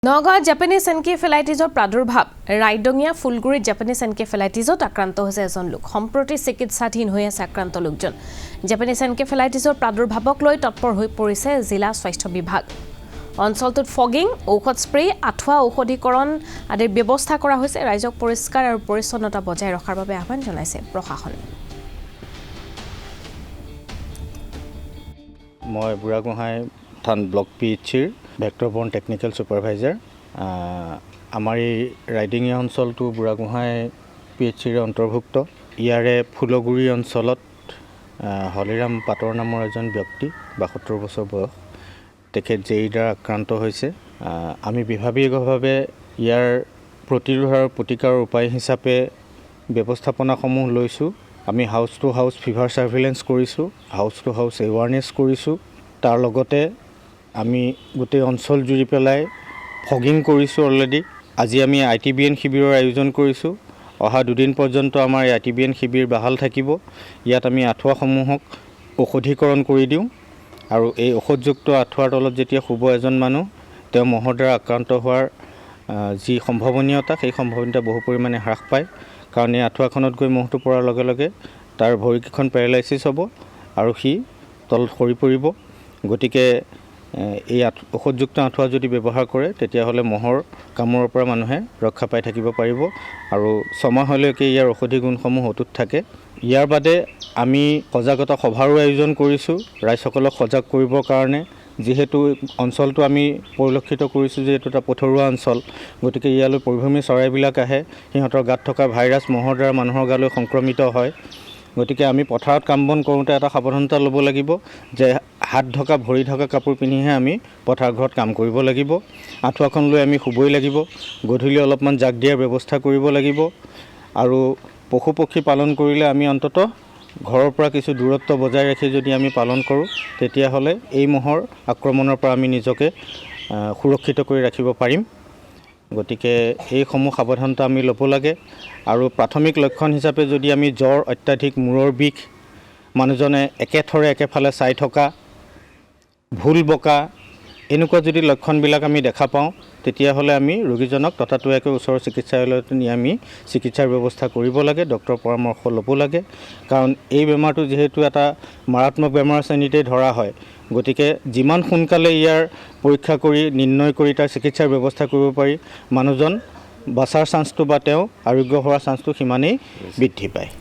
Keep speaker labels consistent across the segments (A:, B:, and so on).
A: নগাঁৱত জাপানিজ এনকেফেলাইটিছৰ প্ৰাদুৰ্ভাৱ ৰাইডঙিয়া ফুলগুৰিত জাপানিজ এনকেফেলাইটিছত আক্ৰান্ত হৈছে এজন লোক সম্প্ৰতি চিকিৎসাধীন হৈ আছে আক্ৰান্ত লোকজন জাপানিজ এনকেফেলাইটিছৰ প্ৰাদুৰ্ভাৱক লৈ তৎপৰ হৈ পৰিছে জিলা স্বাস্থ্য বিভাগ অঞ্চলটোত ফগিং ঔষধ স্প্ৰে আঠুৱা ঔষধীকৰণ আদিৰ ব্যৱস্থা কৰা হৈছে ৰাইজক পৰিষ্কাৰ আৰু পৰিচ্ছন্নতা বজাই ৰখাৰ বাবে আহ্বান জনাইছে প্ৰশাসনে
B: মই বুঢ়াগোহাঁই থান ব্লক পিএইচচিৰ ভেক্টৰবৰ্ন টেকনিকেল ছুপাৰভাইজাৰ আমাৰ এই ৰাইডিঙিয়া অঞ্চলটো বুঢ়াগোহাঁই পিএইচচিৰ অন্তৰ্ভুক্ত ইয়াৰে ফুলগুৰি অঞ্চলত হলিৰাম পাটৰ নামৰ এজন ব্যক্তি ৭২ বছৰ বয়স তেখেত জেইৰ দ্বাৰা আক্ৰান্ত হৈছে আমি বিভাগীয়ভাৱে ইয়াৰ প্ৰতিৰোধ আৰু প্ৰতিকাৰৰ উপায় হিচাপে ব্যৱস্থাপনাসমূহ লৈছোঁ আমি হাউচ টু হাউচ ফিভাৰ সাৰ্ভেইলেন্স কৰিছোঁ হাউচ টু হাউচ এৱাৰনেছ কৰিছোঁ তাৰ লগতে আমি গোটেই অঞ্চল জুৰি পেলাই ফগিং কৰিছোঁ অলৰেডি আজি আমি ITBN শিবিৰৰ আয়োজন কৰিছোঁ অহা দুদিন পৰ্যন্ত আমাৰ ITBN শিবিৰ বাহাল থাকিব ইয়াত আমি আঠুৱাসমূহক ঔষধীকৰণ কৰি দিওঁ আৰু এই ঔষধযুক্ত আঠুৱাৰ তলত যেতিয়া শুব এজন মানুহ তেওঁ মহৰ দ্বাৰা আক্ৰান্ত হোৱাৰ যি সম্ভাৱনীয়তা সেই সম্ভাৱনীয়তা বহু পৰিমাণে হ্ৰাস পায় কাৰণ এই আঠুৱাখনত গৈ মহটো পৰাৰ লগে লগে তাৰ ভৰিকেইখন পেৰালাইচিছ হ'ব আৰু সি তলত সৰি পৰিব গতিকে এই ঔষধযুক্ত আঠুৱা যদি ব্যৱহাৰ কৰে তেতিয়াহ'লে মহৰ কামোৰৰ পৰা মানুহে ৰক্ষা পাই থাকিব পাৰিব আৰু ছমাহলৈকে ইয়াৰ ঔষধি গুণসমূহ অটুট থাকে ইয়াৰ বাদে আমি সজাগতা সভাৰো আয়োজন কৰিছোঁ ৰাইজসকলক সজাগ কৰিবৰ কাৰণে যিহেতু অঞ্চলটো আমি পৰিলক্ষিত কৰিছোঁ যে এইটো এটা পথৰুৱা অঞ্চল গতিকে ইয়ালৈ পৰিভ্ৰমী চৰাইবিলাক আহে সিহঁতৰ গাত থকা ভাইৰাছ মহৰ দ্বাৰা মানুহৰ গালৈ সংক্ৰমিত হয় গতিকে আমি পথাৰত কাম বন কৰোঁতে এটা সাৱধানতা ল'ব লাগিব যে হাত ঢকা ভৰি ঢকা কাপোৰ পিন্ধিহে আমি পথাৰ ঘৰত কাম কৰিব লাগিব আঁঠুৱাখন লৈ আমি শুবই লাগিব গধূলি অলপমান জাক দিয়াৰ ব্যৱস্থা কৰিব লাগিব আৰু পশু পক্ষী পালন কৰিলে আমি অন্ততঃ ঘৰৰ পৰা কিছু দূৰত্ব বজাই ৰাখি যদি আমি পালন কৰোঁ তেতিয়াহ'লে এই মহৰ আক্ৰমণৰ পৰা আমি নিজকে সুৰক্ষিত কৰি ৰাখিব পাৰিম গতিকে এইসমূহ সাৱধানতা আমি ল'ব লাগে আৰু প্ৰাথমিক লক্ষণ হিচাপে যদি আমি জ্বৰ অত্যাধিক মূৰৰ বিষ মানুহজনে একেথৰে একেফালে চাই থকা ভুল বকা এনেকুৱা যদি লক্ষণবিলাক আমি দেখা পাওঁ তেতিয়াহ'লে আমি ৰোগীজনক ততাতৈয়াকৈ ওচৰৰ চিকিৎসালয়ত নি আমি চিকিৎসাৰ ব্যৱস্থা কৰিব লাগে ডক্টৰৰ পৰামৰ্শ ল'ব লাগে কাৰণ এই বেমাৰটো যিহেতু এটা মাৰাত্মক বেমাৰ শ্ৰেণীতেই ধৰা হয় গতিকে যিমান সোনকালে ইয়াৰ পৰীক্ষা কৰি নিৰ্ণয় কৰি তাৰ চিকিৎসাৰ ব্যৱস্থা কৰিব পাৰি মানুহজন বাচাৰ চান্সটো বা তেওঁ আৰোগ্য হোৱাৰ চান্সটো সিমানেই বৃদ্ধি পায়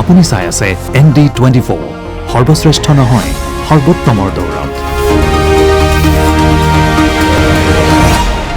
C: আপুনি চাই আছে ND24 সৰ্বশ্ৰেষ্ঠ নহয় সৰ্বোত্তমৰ দৌৰত